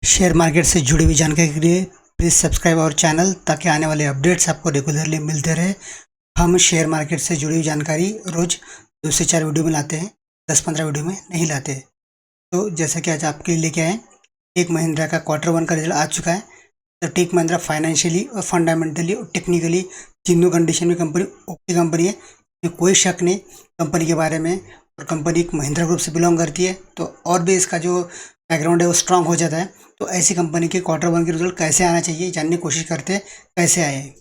Share market से जुड़ी हुई जानकारी के लिए प्लीज़ सब्सक्राइब आवर चैनल ताकि आने वाले अपडेट्स आपको रेगुलरली मिलते रहे। हम शेयर मार्केट से जुड़ी हुई जानकारी रोज़ 2 से 4 वीडियो में लाते हैं, 10-15 वीडियो में नहीं लाते। तो जैसा कि आज आपके लिए लेके आए, टेक महिंद्रा का क्वार्टर 1 का रिजल्ट आ चुका है। तो टेक महिंद्रा फाइनेंशियली और फंडामेंटली और टेक्निकली तीनों कंडीशन में कंपनी ओके कंपनी है, इसमें कोई शक नहीं कंपनी के बारे में। और कंपनी एक महिंद्रा ग्रुप से बिलोंग करती है, तो और भी इसका जो बैकग्राउंड है वो स्ट्रांग हो जाता है। तो ऐसी कंपनी के क्वार्टर 1 के रिजल्ट कैसे आना चाहिए जानने की कोशिश करते हैं, कैसे आए।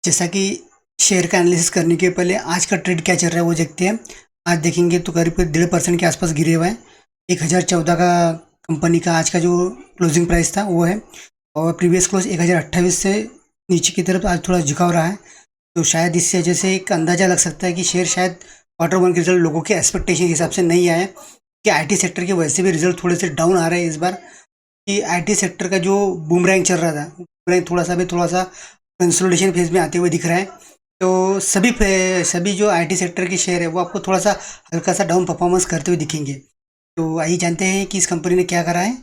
जैसा कि शेयर का एनालिसिस करने के पहले आज का ट्रेड क्या चल रहा है वो देखते हैं। आज देखेंगे तो करीब 1.5% के आसपास गिरे हुए हैं। 1014 का कंपनी का आज का जो क्लोजिंग प्राइस था वो है, और प्रीवियस क्लोज 1028 से नीचे की तरफ आज थोड़ा झुकाव रहा है। तो शायद इससे वजह से एक अंदाज़ा लग सकता है कि शेयर शायद क्वार्टर 1 के रिजल्ट लोगों के एक्सपेक्टेशन के हिसाब से नहीं आए, कि आईटी सेक्टर के वैसे भी रिजल्ट थोड़े से डाउन आ रहे हैं इस बार। कि आईटी सेक्टर का जो बूमरैंग चल रहा था, बूमरैंग थोड़ा सा कंसोलिडेशन फेज में आते हुए दिख रहा है। तो सभी जो आईटी सेक्टर के शेयर है वो आपको थोड़ा सा हल्का सा डाउन परफॉर्मेंस करते हुए दिखेंगे। तो आइए जानते हैं कि इस कंपनी ने क्या करा है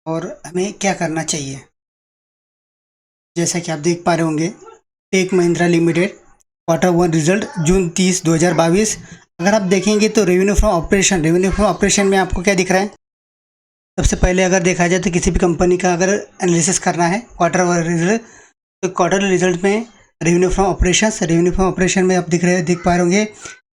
और हमें क्या करना चाहिए। जैसा कि आप देख पा रहे होंगे, Tech Mahindra limited quarter 1 result June 30, 2022। अगर आप देखेंगे तो रेवेन्यू फ्रॉम ऑपरेशन में आपको क्या दिख रहा है। सबसे पहले अगर देखा जाए तो किसी भी कंपनी का अगर एनालिसिस करना है क्वार्टर 1 रिजल्ट, तो क्वार्टर रिजल्ट में रेवेन्यू फ्रॉम ऑपरेशन में आप देख पा रहे होंगे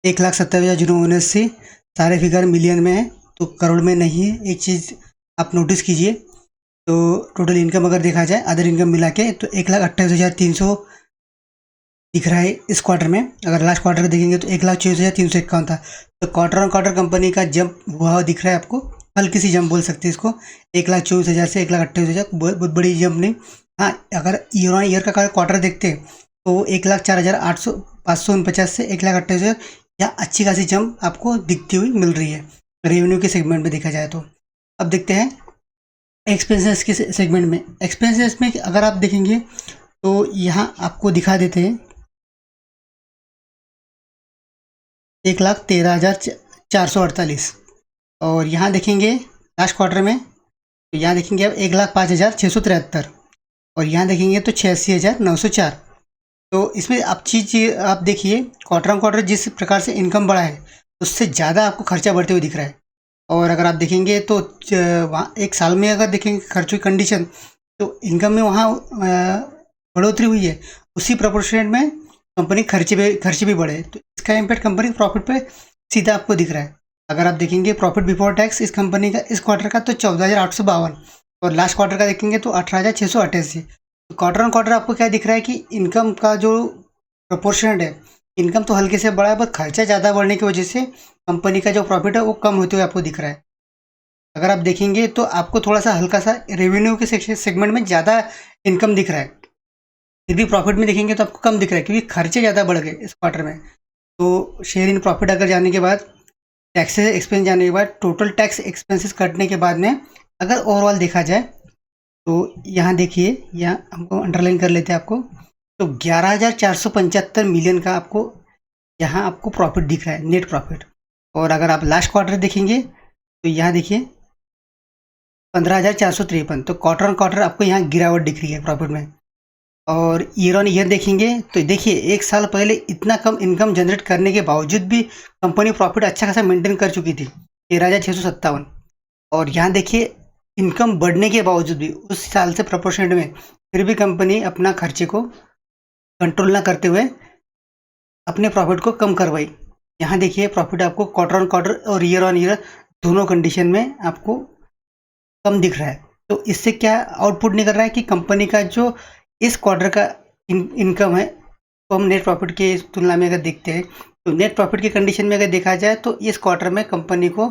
1,70,079। सारे फिगर मिलियन में है, तो करोड़ में नहीं है। एक चीज़ आप नोटिस कीजिए, तो टोटल इनकम अगर देखा जाए अदर इनकम मिला के तो 1,28,300 दिख रहा है इस क्वार्टर में। अगर लास्ट क्वार्टर देखेंगे तो 1,24,351 था। तो क्वार्टर ऑन क्वार्टर कंपनी का जंप हुआ हुआ दिख रहा है आपको, हल्की सी जंप बोल सकते हैं इसको। 1,24,000 से 1,28,000 बहुत बड़ी जंप नहीं। हाँ, अगर ईयर ऑन ईयर का क्वार्टर देखते हैं तो 1,04,549 से 1,28,000 यहाँ अच्छी खासी जंप आपको दिखती हुई मिल रही है रेवेन्यू के सेगमेंट में देखा जाए तो। अब देखते हैं एक्सपेंसेस के सेगमेंट में। एक्सपेंसेस में अगर आप देखेंगे तो यहाँ आपको दिखा देते हैं 1,13,448। और यहाँ देखेंगे लास्ट क्वार्टर में, तो यहाँ देखेंगे अब 1,05,673। और यहाँ देखेंगे तो 86,904। तो इसमें आप आप देखिए क्वार्टर ऑन क्वार्टर जिस प्रकार से इनकम बढ़ा है उससे ज़्यादा आपको खर्चा बढ़ते हुए दिख रहा है। और अगर आप देखेंगे तो वहाँ एक साल में अगर देखेंगे खर्चों की कंडीशन, तो इनकम में वहाँ बढ़ोतरी हुई है, उसी प्रोपोर्शनेट में कंपनी खर्चे भी बढ़े, तो इसका इम्पैक्ट कंपनी प्रॉफिट पे सीधा आपको दिख रहा है। अगर आप देखेंगे प्रॉफिट बिफोर टैक्स इस कंपनी का इस क्वार्टर का तो 14,852, और लास्ट क्वार्टर का देखेंगे तो 18,688। तो क्वार्टर ऑन क्वार्टर आपको क्या दिख रहा है कि इनकम का जो प्रोपोर्शनेट है, इनकम तो हल्के से बढ़ा है, पर खर्चा ज़्यादा बढ़ने की वजह से कंपनी का जो प्रॉफिट है वो कम होते हुए आपको दिख रहा है। अगर आप देखेंगे तो आपको थोड़ा सा हल्का सा रेवेन्यू के सेगमेंट में ज़्यादा इनकम दिख रहा है, फिर भी प्रॉफिट में देखेंगे तो आपको कम दिख रहा है क्योंकि खर्चे ज़्यादा बढ़ गए इस क्वार्टर में। तो शेयर इन प्रॉफिट अगर जाने के बाद, टैक्सेस एक्सपेंस जाने के बाद, टोटल टैक्स एक्सपेंसेस कटने के बाद में अगर ओवरऑल देखा जाए तो यहाँ देखिए, यहाँ हमको अंडरलाइन कर लेते हैं आपको, तो 11,475 मिलियन का आपको यहाँ आपको प्रॉफिट दिख रहा है, नेट प्रॉफिट। और अगर आप लास्ट क्वार्टर देखेंगे तो यहाँ देखिए 15,453। तो क्वार्टर ऑन क्वार्टर आपको यहाँ गिरावट दिख रही है प्रॉफिट में। और ईयर ऑन ईयर देखेंगे तो देखिए एक साल पहले इतना कम इनकम जनरेट करने के बावजूद भी कंपनी प्रॉफिट अच्छा खासा मेंटेन कर चुकी थी, 13,657। और यहाँ देखिए इनकम बढ़ने के बावजूद भी उस साल से प्रोपोर्शनेट में फिर भी कंपनी अपना खर्चे को कंट्रोल ना करते हुए अपने प्रॉफिट को कम करवाई। यहाँ देखिए प्रॉफिट आपको क्वार्टर ऑन क्वार्टर और ईयर ऑन ईयर दोनों कंडीशन में आपको कम दिख रहा है। तो इससे क्या आउटपुट निकल रहा है कि कंपनी का जो इस क्वार्टर का इनकम है तो हम नेट प्रॉफिट के तुलना में अगर देखते हैं तो नेट प्रॉफिट की कंडीशन में अगर देखा जाए तो इस क्वार्टर में कंपनी को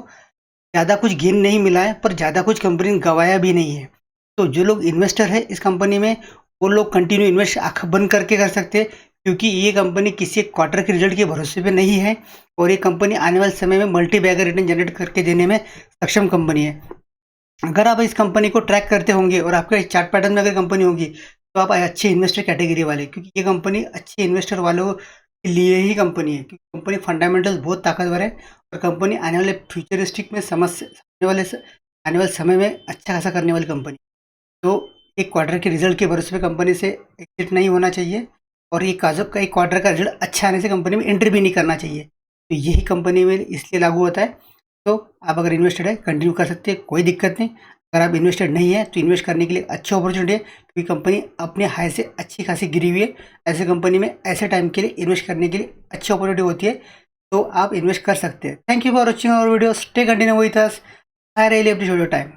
ज़्यादा कुछ गेन नहीं मिला है, पर ज़्यादा कुछ कंपनी ने गंवाया भी नहीं है। तो जो लोग इन्वेस्टर है इस कंपनी में वो लोग कंटिन्यू इन्वेस्ट आँख बंद करके कर सकते हैं, क्योंकि ये कंपनी किसी क्वार्टर के रिजल्ट के भरोसे पे नहीं है, और ये कंपनी आने वाले समय में मल्टी बैगर रिटर्न जनरेट करके देने में सक्षम कंपनी है। अगर आप इस कंपनी को ट्रैक करते होंगे और आपके चार्ट पैटर्न में अगर कंपनी होगी तो आप अच्छे इन्वेस्टर कैटेगरी वाले, क्योंकि ये कंपनी अच्छे इन्वेस्टर वालों के लिए ही कंपनी है, क्योंकि कंपनी फंडामेंटल्स बहुत ताकतवर है और कंपनी आने वाले फ्यूचरिस्टिक में समझने वाले आने वाले समय में अच्छा खासा करने वाली कंपनी। तो एक क्वार्टर के रिजल्ट के भरोसे पे कंपनी से एग्जिट नहीं होना चाहिए, और ये काजब का एक क्वार्टर का रिजल्ट अच्छा आने से कंपनी में एंट्री भी नहीं करना चाहिए। तो यही कंपनी में इसलिए लागू होता है। तो आप अगर इन्वेस्टेड है कंटिन्यू कर सकते हैं, कोई दिक्कत नहीं। अगर आप इन्वेस्टेड नहीं है तो इन्वेस्ट करने के लिए अच्छी अपॉर्चुनिटी है, क्योंकि कंपनी अपने हाई से अच्छी खासी गिरी हुई है। ऐसे कंपनी में ऐसे टाइम के लिए इन्वेस्ट करने के लिए अच्छी अपॉर्चुनिटी होती है, तो आप इन्वेस्ट कर सकते हैं। Thank you for watching our video, stay continue with us. I really appreciate your time.